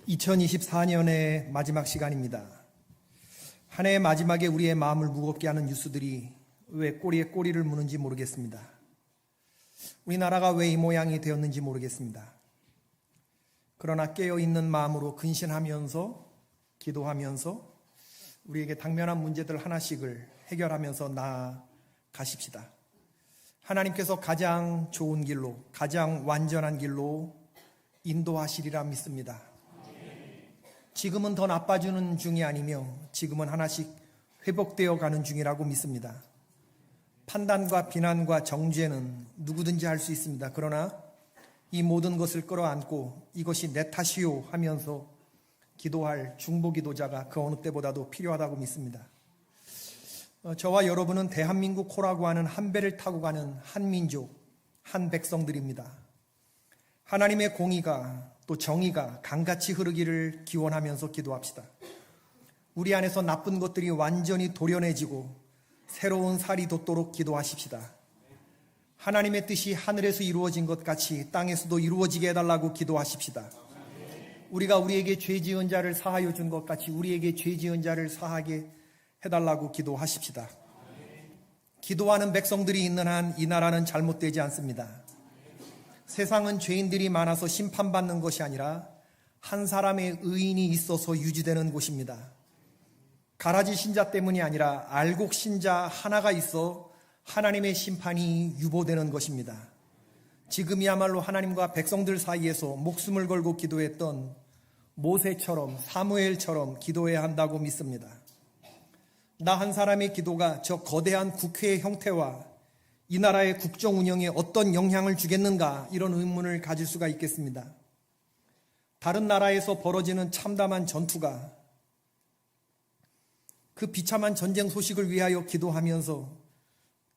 2024년의 마지막 시간입니다. 한 해의 마지막에 우리의 마음을 무겁게 하는 뉴스들이 왜 꼬리에 꼬리를 무는지 모르겠습니다. 우리나라가 왜 이 모양이 되었는지 모르겠습니다. 그러나 깨어있는 마음으로 근신하면서 기도하면서 우리에게 당면한 문제들 하나씩을 해결하면서 나아가십시다. 하나님께서 가장 좋은 길로, 가장 완전한 길로 인도하시리라 믿습니다. 지금은 더 나빠지는 중이 아니며 지금은 하나씩 회복되어 가는 중이라고 믿습니다. 판단과 비난과 정죄는 누구든지 할 수 있습니다. 그러나 이 모든 것을 끌어안고 이것이 내 탓이요 하면서 기도할 중보기도자가 그 어느 때보다도 필요하다고 믿습니다. 저와 여러분은 대한민국 코라고 하는 한 배를 타고 가는 한 민족, 한 백성들입니다. 하나님의 공의가 또 정의가 강같이 흐르기를 기원하면서 기도합시다. 우리 안에서 나쁜 것들이 완전히 도려내지고 새로운 살이 돋도록 기도하십시다. 하나님의 뜻이 하늘에서 이루어진 것 같이 땅에서도 이루어지게 해달라고 기도하십시다. 우리가 우리에게 죄 지은 자를 사하여 준 것 같이 우리에게 죄 지은 자를 사하게 해달라고 기도하십시다. 기도하는 백성들이 있는 한 이 나라는 잘못되지 않습니다. 세상은 죄인들이 많아서 심판받는 것이 아니라 한 사람의 의인이 있어서 유지되는 곳입니다. 가라지 신자 때문이 아니라 알곡 신자 하나가 있어 하나님의 심판이 유보되는 것입니다. 지금이야말로 하나님과 백성들 사이에서 목숨을 걸고 기도했던 모세처럼 사무엘처럼 기도해야 한다고 믿습니다. 나 한 사람의 기도가 저 거대한 국회의 형태와 이 나라의 국정 운영에 어떤 영향을 주겠는가, 이런 의문을 가질 수가 있겠습니다. 다른 나라에서 벌어지는 참담한 전투가 그 비참한 전쟁 소식을 위하여 기도하면서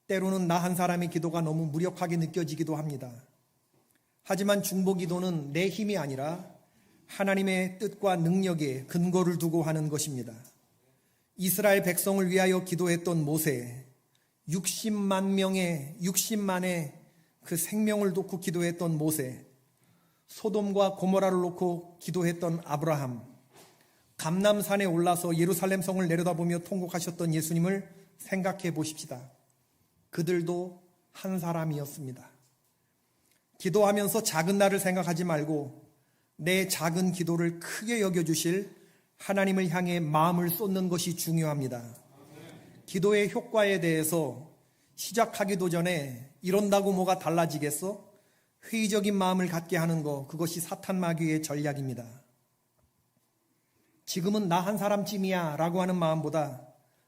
때로는 나 한 사람의 기도가 너무 무력하게 느껴지기도 합니다. 하지만 중보기도는 내 힘이 아니라 하나님의 뜻과 능력에 근거를 두고 하는 것입니다. 이스라엘 백성을 위하여 기도했던 모세, 60만의 그 생명을 놓고 기도했던 모세, 소돔과 고모라를 놓고 기도했던 아브라함, 감람산에 올라서 예루살렘 성을 내려다보며 통곡하셨던 예수님을 생각해 보십시다. 그들도 한 사람이었습니다. 기도하면서 작은 나를 생각하지 말고 내 작은 기도를 크게 여겨주실 하나님을 향해 마음을 쏟는 것이 중요합니다. 기도의 효과에 대해서 시작하기도 전에 이런다고 뭐가 달라지겠어? 회의적인 마음을 갖게 하는 것, 그것이 사탄 마귀의 전략입니다. 지금은 나 한 사람쯤이야 라고 하는 마음보다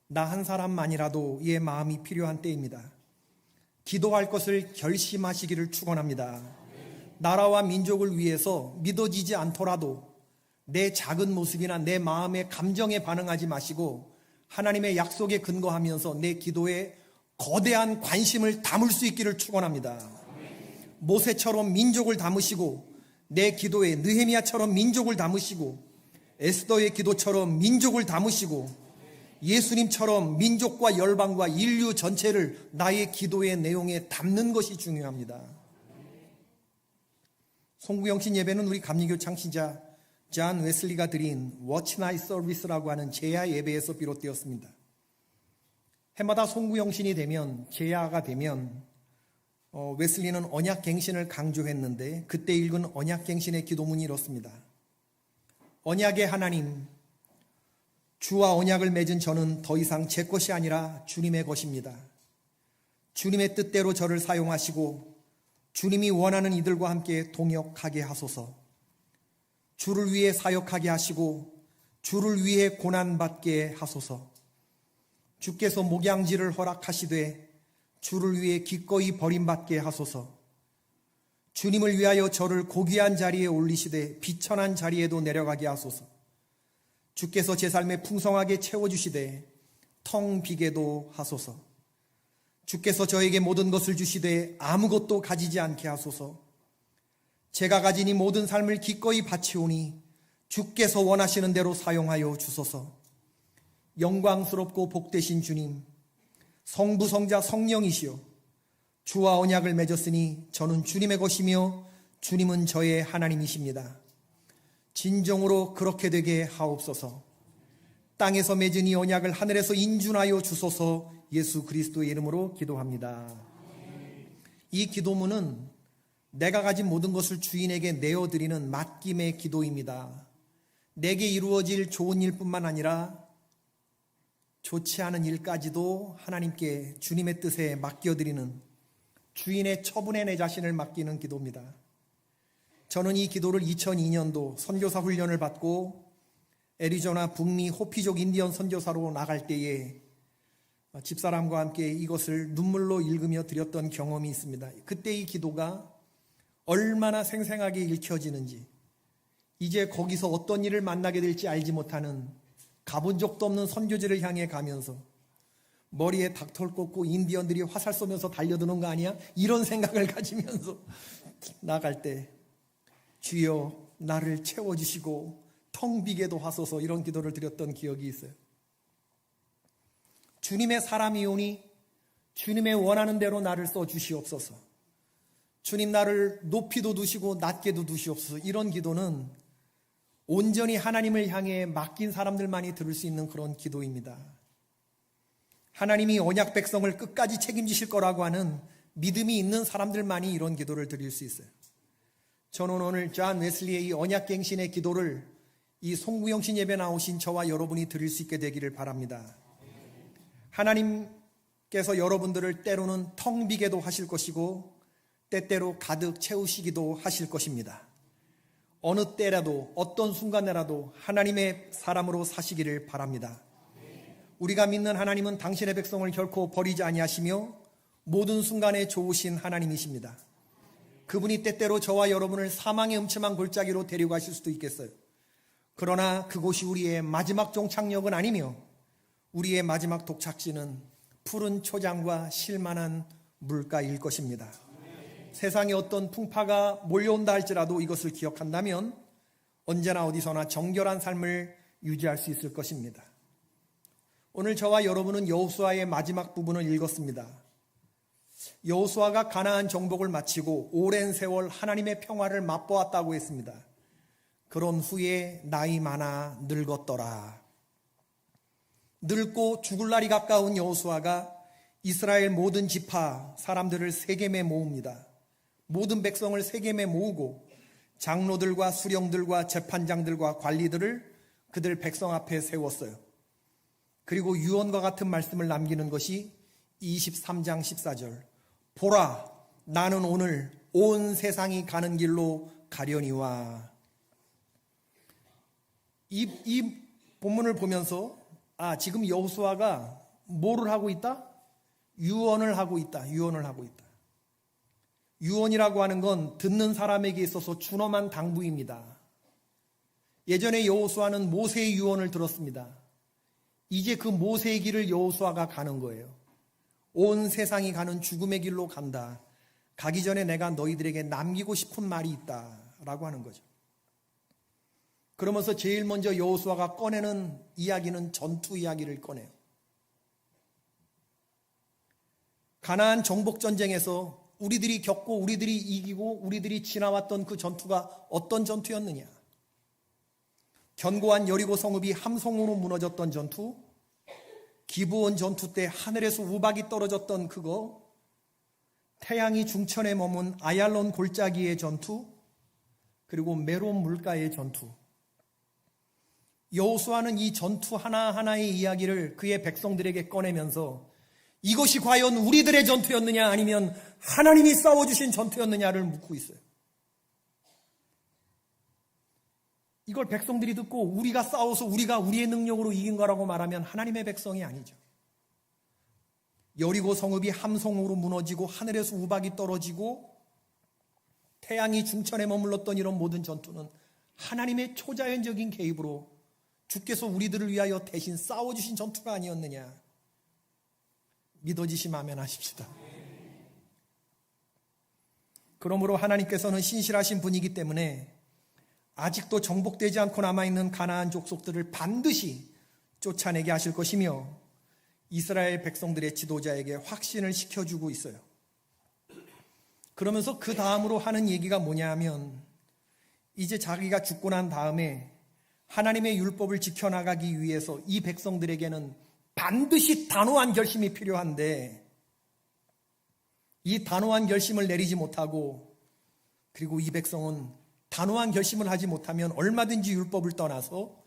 나 한 사람만이라도 의 마음이 필요한 때입니다. 기도할 것을 결심하시기를 축원합니다. 나라와 민족을 위해서 믿어지지 않더라도 내 작은 모습이나 내 마음의 감정에 반응하지 마시고 하나님의 약속에 근거하면서 내 기도에 거대한 관심을 담을 수 있기를 축원합니다. 모세처럼 민족을 담으시고 내 기도에 느헤미야처럼 민족을 담으시고 에스더의 기도처럼 민족을 담으시고 예수님처럼 민족과 열방과 인류 전체를 나의 기도의 내용에 담는 것이 중요합니다. 송구영신 예배는 우리 감리교 창시자 존 웨슬리가 드린 Watch Night Service라고 하는 제야 예배에서 비롯되었습니다. 해마다 송구영신이 되면, 제야가 되면 웨슬리는 언약갱신을 강조했는데 그때 읽은 언약갱신의 기도문이 이렇습니다. 언약의 하나님, 주와 언약을 맺은 저는 더 이상 제 것이 아니라 주님의 것입니다. 주님의 뜻대로 저를 사용하시고 주님이 원하는 이들과 함께 동역하게 하소서. 주를 위해 사역하게 하시고 주를 위해 고난받게 하소서. 주께서 목양지를 허락하시되 주를 위해 기꺼이 버림받게 하소서. 주님을 위하여 저를 고귀한 자리에 올리시되 비천한 자리에도 내려가게 하소서. 주께서 제 삶에 풍성하게 채워주시되 텅 비게도 하소서. 주께서 저에게 모든 것을 주시되 아무것도 가지지 않게 하소서. 제가 가진 이 모든 삶을 기꺼이 바치오니 주께서 원하시는 대로 사용하여 주소서. 영광스럽고 복되신 주님, 성부 성자 성령이시여, 주와 언약을 맺었으니 저는 주님의 것이며 주님은 저의 하나님이십니다. 진정으로 그렇게 되게 하옵소서. 땅에서 맺은 이 언약을 하늘에서 인준하여 주소서. 예수 그리스도의 이름으로 기도합니다. 이 기도문은 내가 가진 모든 것을 주인에게 내어드리는 맡김의 기도입니다. 내게 이루어질 좋은 일뿐만 아니라 좋지 않은 일까지도 하나님께 주님의 뜻에 맡겨드리는, 주인의 처분에 내 자신을 맡기는 기도입니다. 저는 이 기도를 2002년도 선교사 훈련을 받고 애리조나 북미 호피족 인디언 선교사로 나갈 때에 집사람과 함께 이것을 눈물로 읽으며 드렸던 경험이 있습니다. 그때 이 기도가 얼마나 생생하게 읽혀지는지, 이제 거기서 어떤 일을 만나게 될지 알지 못하는, 가본 적도 없는 선교지를 향해 가면서 머리에 닥터를 꽂고 인디언들이 화살 쏘면서 달려드는 거 아니야? 이런 생각을 가지면서 나갈 때 주여 나를 채워주시고 텅 비게도 하소서, 이런 기도를 드렸던 기억이 있어요. 주님의 사람이 오니 주님의 원하는 대로 나를 써주시옵소서. 주님 나를 높이도 두시고 낮게도 두시옵소서. 이런 기도는 온전히 하나님을 향해 맡긴 사람들만이 들을 수 있는 그런 기도입니다. 하나님이 언약 백성을 끝까지 책임지실 거라고 하는 믿음이 있는 사람들만이 이런 기도를 드릴 수 있어요. 저는 오늘 존 웨슬리의 이 언약갱신의 기도를 이 송구영신 예배 나오신 저와 여러분이 드릴 수 있게 되기를 바랍니다. 하나님께서 여러분들을 때로는 텅 비게도 하실 것이고 때때로 가득 채우시기도 하실 것입니다. 어느 때라도 어떤 순간에라도 하나님의 사람으로 사시기를 바랍니다. 우리가 믿는 하나님은 당신의 백성을 결코 버리지 아니하시며 모든 순간에 좋으신 하나님이십니다. 그분이 때때로 저와 여러분을 사망의 음침한 골짜기로 데려가실 수도 있겠어요. 그러나 그곳이 우리의 마지막 종착역은 아니며 우리의 마지막 도착지는 푸른 초장과 쉴만한 물가일 것입니다. 세상에 어떤 풍파가 몰려온다 할지라도 이것을 기억한다면 언제나 어디서나 정결한 삶을 유지할 수 있을 것입니다. 오늘 저와 여러분은 여호수아의 마지막 부분을 읽었습니다. 여호수아가 가나안 정복을 마치고 오랜 세월 하나님의 평화를 맛보았다고 했습니다. 그런 후에 나이 많아 늙었더라. 늙고 죽을 날이 가까운 여호수아가 이스라엘 모든 지파 사람들을 세겜에 모읍니다. 모든 백성을 세겜에 모으고 장로들과 수령들과 재판장들과 관리들을 그들 백성 앞에 세웠어요. 그리고 유언과 같은 말씀을 남기는 것이 23장 14절. 보라, 나는 오늘 온 세상이 가는 길로 가려니와. 이 본문을 보면서 지금 여호수아가 뭐를 하고 있다? 유언을 하고 있다. 유언을 하고 있다. 유언이라고 하는 건 듣는 사람에게 있어서 준엄한 당부입니다. 예전에 여호수아는 모세의 유언을 들었습니다. 이제 그 모세의 길을 여호수아가 가는 거예요. 온 세상이 가는 죽음의 길로 간다. 가기 전에 내가 너희들에게 남기고 싶은 말이 있다라고 하는 거죠. 그러면서 제일 먼저 여호수아가 꺼내는 이야기는 전투 이야기를 꺼내요. 가나안 정복 전쟁에서 우리들이 겪고 우리들이 이기고 우리들이 지나왔던 그 전투가 어떤 전투였느냐? 견고한 여리고 성읍이 함성으로 무너졌던 전투, 기브온 전투 때 하늘에서 우박이 떨어졌던 그거, 태양이 중천에 머문 아얄론 골짜기의 전투, 그리고 메론 물가의 전투. 여호수아는 이 전투 하나하나의 이야기를 그의 백성들에게 꺼내면서 이것이 과연 우리들의 전투였느냐 아니면 하나님이 싸워주신 전투였느냐를 묻고 있어요. 이걸 백성들이 듣고 우리가 싸워서 우리가 우리의 능력으로 이긴 거라고 말하면 하나님의 백성이 아니죠. 여리고 성읍이 함성으로 무너지고 하늘에서 우박이 떨어지고 태양이 중천에 머물렀던 이런 모든 전투는 하나님의 초자연적인 개입으로 주께서 우리들을 위하여 대신 싸워주신 전투가 아니었느냐. 믿어지시면 아멘 하십시다. 그러므로 하나님께서는 신실하신 분이기 때문에 아직도 정복되지 않고 남아있는 가나안 족속들을 반드시 쫓아내게 하실 것이며 이스라엘 백성들의 지도자에게 확신을 시켜주고 있어요. 그러면서 그 다음으로 하는 얘기가 뭐냐 하면 이제 자기가 죽고 난 다음에 하나님의 율법을 지켜나가기 위해서 이 백성들에게는 반드시 단호한 결심이 필요한데 이 단호한 결심을 내리지 못하고 그리고 이 백성은 단호한 결심을 하지 못하면 얼마든지 율법을 떠나서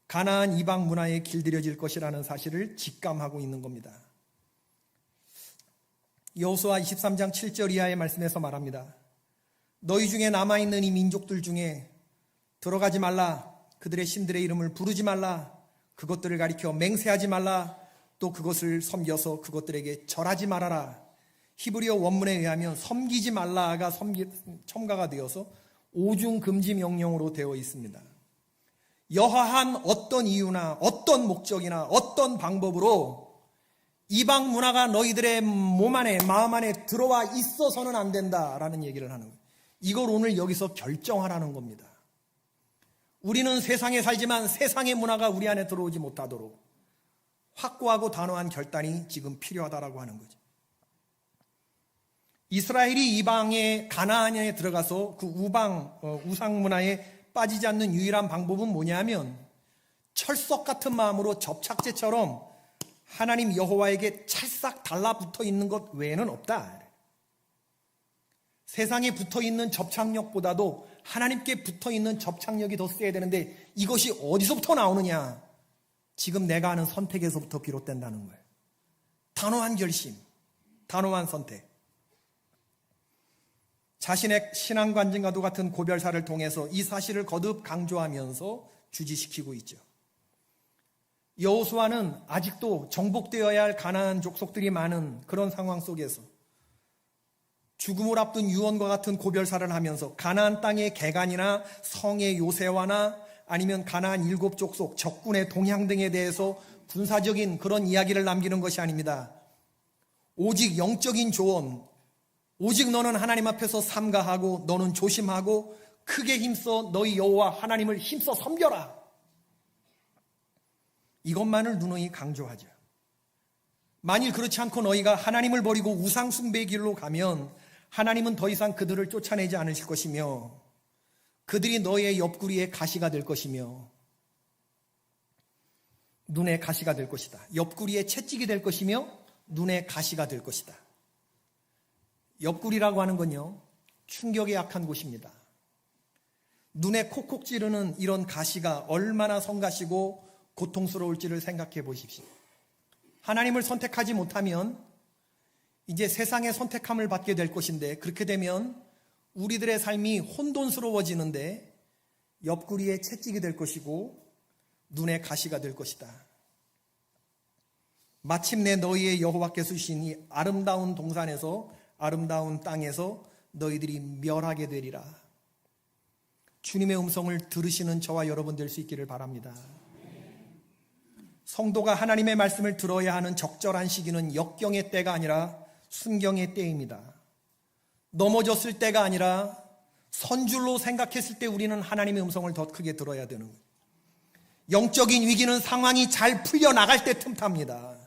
가나안 이방 문화에 길들여질 것이라는 사실을 직감하고 있는 겁니다. 여호수아 23장 7절 이하의 말씀에서 말합니다. 너희 중에 남아있는 이 민족들 중에 들어가지 말라, 그들의 신들의 이름을 부르지 말라, 그것들을 가리켜 맹세하지 말라, 또 그것을 섬겨서 그것들에게 절하지 말아라. 히브리어 원문에 의하면 섬기지 말라가 첨가가 되어서 오중 금지 명령으로 되어 있습니다. 여하한 어떤 이유나 어떤 목적이나 어떤 방법으로 이방 문화가 너희들의 몸 안에 마음 안에 들어와 있어서는 안 된다라는 얘기를 하는 거예요. 이걸 오늘 여기서 결정하라는 겁니다. 우리는 세상에 살지만 세상의 문화가 우리 안에 들어오지 못하도록 확고하고 단호한 결단이 지금 필요하다라고 하는 거죠. 이스라엘이 이방의 가나안에 들어가서 그 우상 문화에 빠지지 않는 유일한 방법은 뭐냐면 철석 같은 마음으로 접착제처럼 하나님 여호와에게 찰싹 달라붙어 있는 것 외에는 없다. 세상에 붙어 있는 접착력보다도 하나님께 붙어 있는 접착력이 더 세야 되는데 이것이 어디서부터 나오느냐? 지금 내가 하는 선택에서부터 비롯된다는 거예요. 단호한 결심, 단호한 선택. 자신의 신앙관증과도 같은 고별사를 통해서 이 사실을 거듭 강조하면서 주지시키고 있죠. 여호수아는 아직도 정복되어야 할 가나안 족속들이 많은 그런 상황 속에서 죽음을 앞둔 유언과 같은 고별사를 하면서 가나안 땅의 개간이나 성의 요새화나 아니면 가나안 7족속 적군의 동향 등에 대해서 군사적인 그런 이야기를 남기는 것이 아닙니다. 오직 영적인 조언, 오직 너는 하나님 앞에서 삼가하고 너는 조심하고 크게 힘써 너희 여호와 하나님을 힘써 섬겨라. 이것만을 누누이 강조하죠. 만일 그렇지 않고 너희가 하나님을 버리고 우상 숭배의 길로 가면 하나님은 더 이상 그들을 쫓아내지 않으실 것이며 그들이 너희의 옆구리에 가시가 될 것이며 눈에 가시가 될 것이다. 옆구리에 채찍이 될 것이며 눈에 가시가 될 것이다. 옆구리라고 하는 건요, 충격에 약한 곳입니다. 눈에 콕콕 찌르는 이런 가시가 얼마나 성가시고 고통스러울지를 생각해 보십시오. 하나님을 선택하지 못하면 이제 세상의 선택함을 받게 될 것인데 그렇게 되면 우리들의 삶이 혼돈스러워지는데 옆구리에 채찍이 될 것이고 눈에 가시가 될 것이다. 마침내 너희의 여호와께서 주신 이 아름다운 동산에서 아름다운 땅에서 너희들이 멸하게 되리라. 주님의 음성을 들으시는 저와 여러분 될 수 있기를 바랍니다. 성도가 하나님의 말씀을 들어야 하는 적절한 시기는 역경의 때가 아니라 순경의 때입니다. 넘어졌을 때가 아니라 선줄로 생각했을 때 우리는 하나님의 음성을 더 크게 들어야 되는 거예요. 영적인 위기는 상황이 잘 풀려나갈 때 틈탑니다.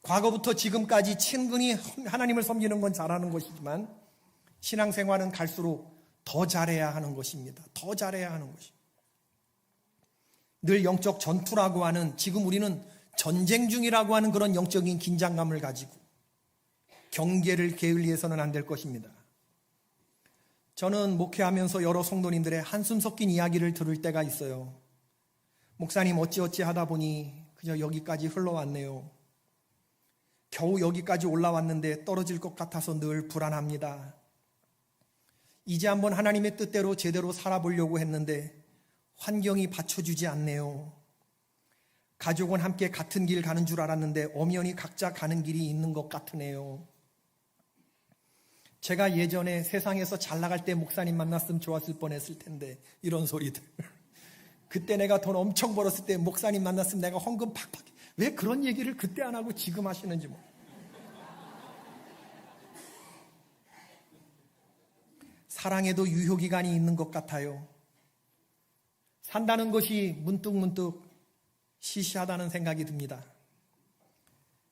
과거부터 지금까지 친근히 하나님을 섬기는 건 잘하는 것이지만 신앙생활은 갈수록 더 잘해야 하는 것입니다. 더 잘해야 하는 것입니다. 늘 영적 전투라고 하는, 지금 우리는 전쟁 중이라고 하는 그런 영적인 긴장감을 가지고 경계를 게을리해서는 안 될 것입니다. 저는 목회하면서 여러 성도님들의 한숨 섞인 이야기를 들을 때가 있어요. 목사님 어찌어찌 하다 보니 그저 여기까지 흘러왔네요. 겨우 여기까지 올라왔는데 떨어질 것 같아서 늘 불안합니다. 이제 한번 하나님의 뜻대로 제대로 살아보려고 했는데 환경이 받쳐주지 않네요. 가족은 함께 같은 길 가는 줄 알았는데 엄연히 각자 가는 길이 있는 것 같으네요. 제가 예전에 세상에서 잘 나갈 때 목사님 만났으면 좋았을 뻔했을 텐데 이런 소리들. 그때 내가 돈 엄청 벌었을 때 목사님 만났으면 내가 헌금 팍팍. 왜 그런 얘기를 그때 안 하고 지금 하시는지 뭐. 사랑에도 유효기간이 있는 것 같아요. 산다는 것이 문득문득 시시하다는 생각이 듭니다.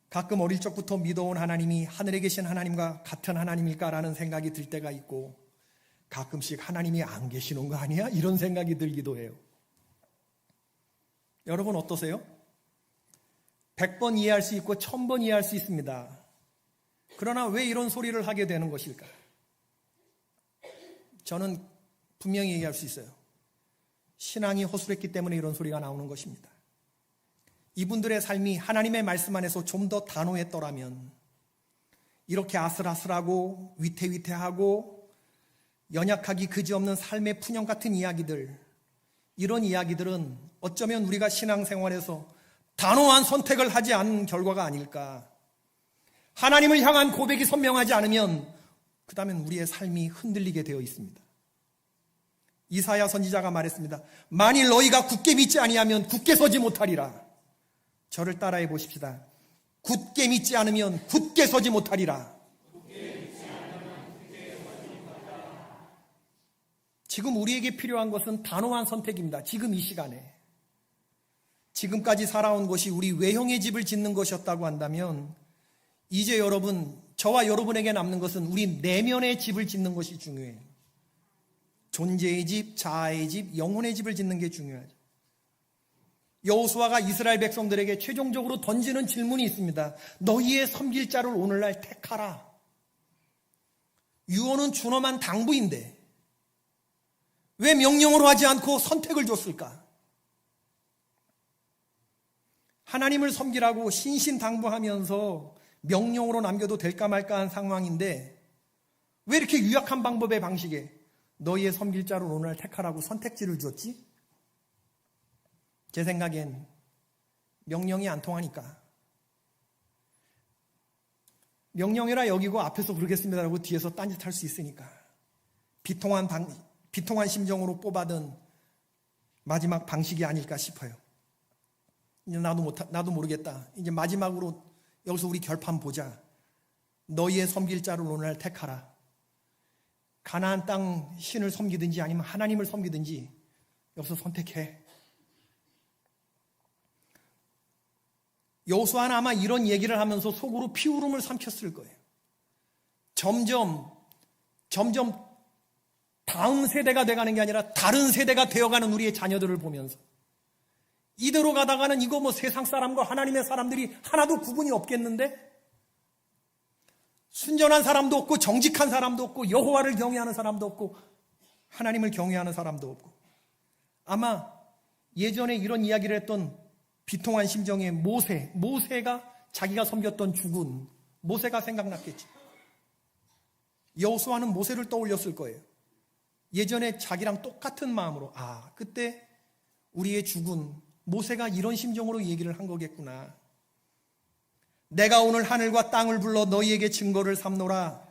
가끔 어릴 적부터 믿어온 하나님이 하늘에 계신 하나님과 같은 하나님일까라는 생각이 들 때가 있고, 가끔씩 하나님이 안 계시는 거 아니야? 이런 생각이 들기도 해요. 여러분 어떠세요? 100번 이해할 수 있고 1000번 이해할 수 있습니다. 그러나 왜 이런 소리를 하게 되는 것일까? 저는 분명히 얘기할 수 있어요. 신앙이 허술했기 때문에 이런 소리가 나오는 것입니다. 이분들의 삶이 하나님의 말씀 안에서 좀 더 단호했더라면 이렇게 아슬아슬하고 위태위태하고 연약하기 그지없는 삶의 푸념 같은 이야기들, 이런 이야기들은 어쩌면 우리가 신앙생활에서 단호한 선택을 하지 않은 결과가 아닐까. 하나님을 향한 고백이 선명하지 않으면 그 다음엔 우리의 삶이 흔들리게 되어 있습니다. 이사야 선지자가 말했습니다. 만일 너희가 굳게 믿지 아니하면 굳게 서지 못하리라. 저를 따라해 보십시다. 굳게 믿지 않으면 굳게 서지 못하리라. 지금 우리에게 필요한 것은 단호한 선택입니다. 지금 이 시간에. 지금까지 살아온 것이 우리 외형의 집을 짓는 것이었다고 한다면 이제 여러분, 저와 여러분에게 남는 것은 우리 내면의 집을 짓는 것이 중요해요. 존재의 집, 자아의 집, 영혼의 집을 짓는 게 중요하죠. 여호수아가 이스라엘 백성들에게 최종적으로 던지는 질문이 있습니다. 너희의 섬길 자를 오늘날 택하라. 유언은 준엄한 당부인데 왜 명령으로 하지 않고 선택을 줬을까? 하나님을 섬기라고 신신당부하면서 명령으로 남겨도 될까 말까 한 상황인데 왜 이렇게 유약한 방법의 방식에 너희의 섬길 자를 오늘날 택하라고 선택지를 줬지? 제 생각엔 명령이 안 통하니까 명령이라 여기고 앞에서 부르겠습니다라고 뒤에서 딴짓할 수 있으니까 비통한 심정으로 뽑아든 마지막 방식이 아닐까 싶어요. 이제 나도 모르겠다. 이제 마지막으로 여기서 우리 결판 보자. 너희의 섬길 자를 오늘날 택하라. 가나안 땅 신을 섬기든지 아니면 하나님을 섬기든지 여기서 선택해. 여호수아는 아마 이런 얘기를 하면서 속으로 피울음을 삼켰을 거예요. 점점 다음 세대가 돼가는 게 아니라 다른 세대가 되어가는 우리의 자녀들을 보면서 이대로 가다가는 이거 뭐 세상 사람과 하나님의 사람들이 하나도 구분이 없겠는데? 순전한 사람도 없고 정직한 사람도 없고 여호와를 경외하는 사람도 없고 하나님을 경외하는 사람도 없고 아마 예전에 이런 이야기를 했던 비통한 심정의 모세가 자기가 섬겼던 죽은 모세가 생각났겠지. 여호수아는 모세를 떠올렸을 거예요. 예전에 자기랑 똑같은 마음으로 그때 우리의 죽은 모세가 이런 심정으로 얘기를 한 거겠구나. 내가 오늘 하늘과 땅을 불러 너희에게 증거를 삼노라.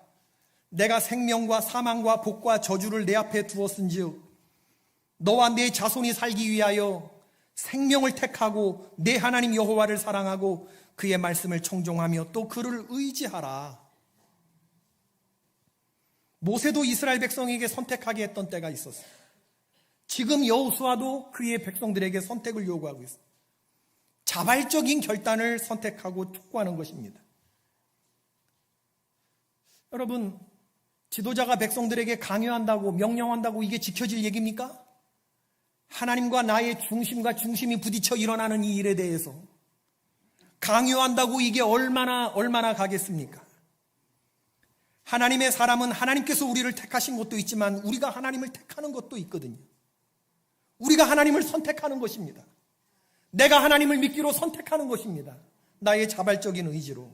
내가 생명과 사망과 복과 저주를 내 앞에 두었은즉 너와 내 자손이 살기 위하여 생명을 택하고 내 하나님 여호와를 사랑하고 그의 말씀을 청종하며 또 그를 의지하라. 모세도 이스라엘 백성에게 선택하게 했던 때가 있었어요. 지금 여호수아도 그의 백성들에게 선택을 요구하고 있어요. 자발적인 결단을 선택하고 촉구하는 것입니다. 여러분, 지도자가 백성들에게 강요한다고 명령한다고 이게 지켜질 얘기입니까? 하나님과 나의 중심과 중심이 부딪혀 일어나는 이 일에 대해서 강요한다고 이게 얼마나 가겠습니까? 하나님의 사람은 하나님께서 우리를 택하신 것도 있지만 우리가 하나님을 택하는 것도 있거든요. 우리가 하나님을 선택하는 것입니다. 내가 하나님을 믿기로 선택하는 것입니다. 나의 자발적인 의지로.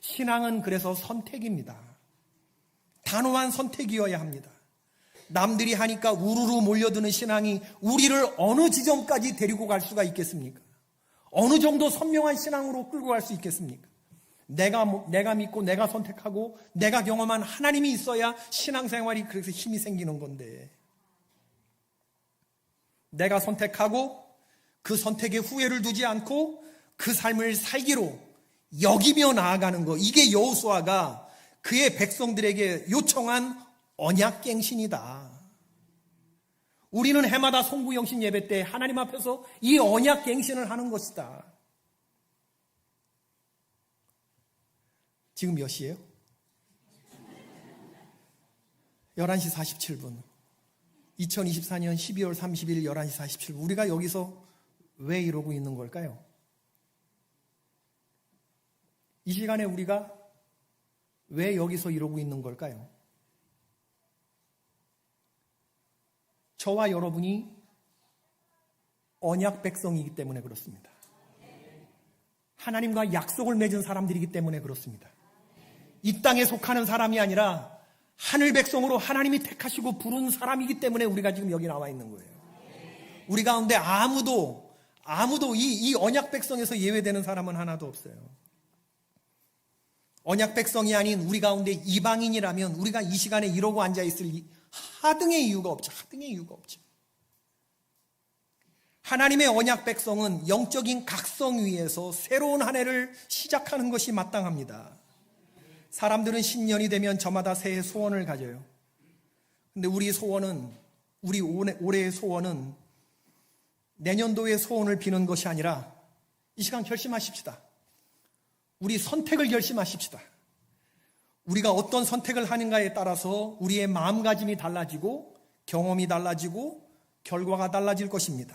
신앙은 그래서 선택입니다. 단호한 선택이어야 합니다. 남들이 하니까 우르르 몰려드는 신앙이 우리를 어느 지점까지 데리고 갈 수가 있겠습니까? 어느 정도 선명한 신앙으로 끌고 갈 수 있겠습니까? 내가 믿고 내가 선택하고 내가 경험한 하나님이 있어야 신앙생활이 그래서 힘이 생기는 건데 내가 선택하고 그 선택에 후회를 두지 않고 그 삶을 살기로 여기며 나아가는 것, 이게 여호수아가 그의 백성들에게 요청한 언약갱신이다. 우리는 해마다 송구영신 예배 때 하나님 앞에서 이 언약갱신을 하는 것이다. 지금 몇 시예요? 11시 47분. 2024년 12월 30일 11시 47분 우리가 여기서 왜 이러고 있는 걸까요? 이 시간에 우리가 왜 여기서 이러고 있는 걸까요? 저와 여러분이 언약 백성이기 때문에 그렇습니다. 하나님과 약속을 맺은 사람들이기 때문에 그렇습니다. 이 땅에 속하는 사람이 아니라 하늘 백성으로 하나님이 택하시고 부른 사람이기 때문에 우리가 지금 여기 나와 있는 거예요. 우리 가운데 아무도 이 언약 백성에서 예외되는 사람은 하나도 없어요. 언약 백성이 아닌 우리 가운데 이방인이라면 우리가 이 시간에 이러고 앉아있을 하등의 이유가 없죠. 하등의 이유가 없죠. 하나님의 언약 백성은 영적인 각성 위에서 새로운 한 해를 시작하는 것이 마땅합니다. 사람들은 신년이 되면 저마다 새해 소원을 가져요. 근데 우리 소원은, 우리 올해의 소원은 내년도의 소원을 비는 것이 아니라 이 시간 결심하십시다. 우리 선택을 결심하십시다. 우리가 어떤 선택을 하는가에 따라서 우리의 마음가짐이 달라지고 경험이 달라지고 결과가 달라질 것입니다.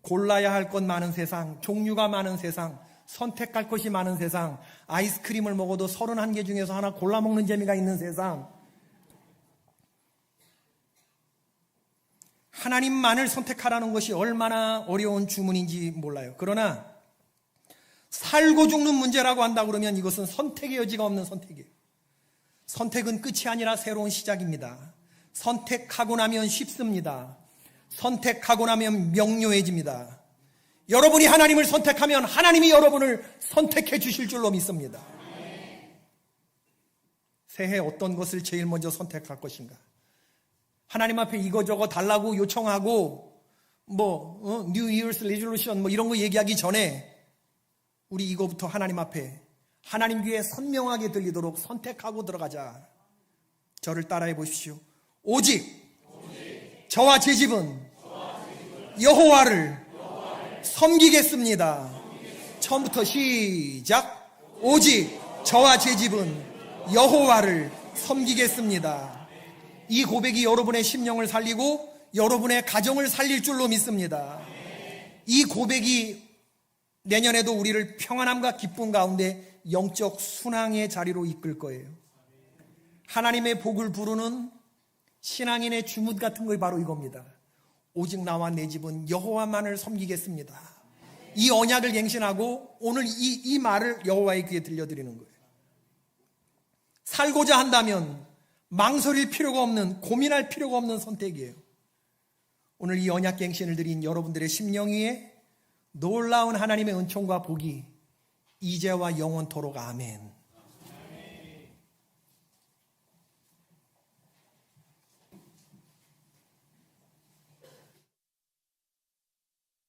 골라야 할 것 많은 세상, 종류가 많은 세상, 선택할 것이 많은 세상, 아이스크림을 먹어도 31개 중에서 하나 골라 먹는 재미가 있는 세상, 하나님만을 선택하라는 것이 얼마나 어려운 주문인지 몰라요. 그러나 살고 죽는 문제라고 한다 그러면 이것은 선택의 여지가 없는 선택이에요. 선택은 끝이 아니라 새로운 시작입니다. 선택하고 나면 쉽습니다. 선택하고 나면 명료해집니다. 여러분이 하나님을 선택하면 하나님이 여러분을 선택해 주실 줄로 믿습니다. 새해 어떤 것을 제일 먼저 선택할 것인가? 하나님 앞에 이거저거 달라고 요청하고 New Year's Resolution 이런 거 얘기하기 전에 우리 이거부터 하나님 앞에 하나님 귀에 선명하게 들리도록 선택하고 들어가자. 저를 따라해 보십시오. 오직 저와 제 집은 여호와를 섬기겠습니다. 처음부터 시작. 오직 저와 제 집은 여호와를 섬기겠습니다. 이 고백이 여러분의 심령을 살리고 여러분의 가정을 살릴 줄로 믿습니다. 이 고백이 내년에도 우리를 평안함과 기쁨 가운데 영적 순항의 자리로 이끌 거예요. 하나님의 복을 부르는 신앙인의 주문 같은 거 바로 이겁니다. 오직 나와 내 집은 여호와만을 섬기겠습니다. 이 언약을 갱신하고 오늘 이 말을 여호와의 귀에 들려드리는 거예요. 살고자 한다면 망설일 필요가 없는, 고민할 필요가 없는 선택이에요. 오늘 이 언약 갱신을 드린 여러분들의 심령 위에 놀라운 하나님의 은총과 복이 이제와 영원토록 아멘.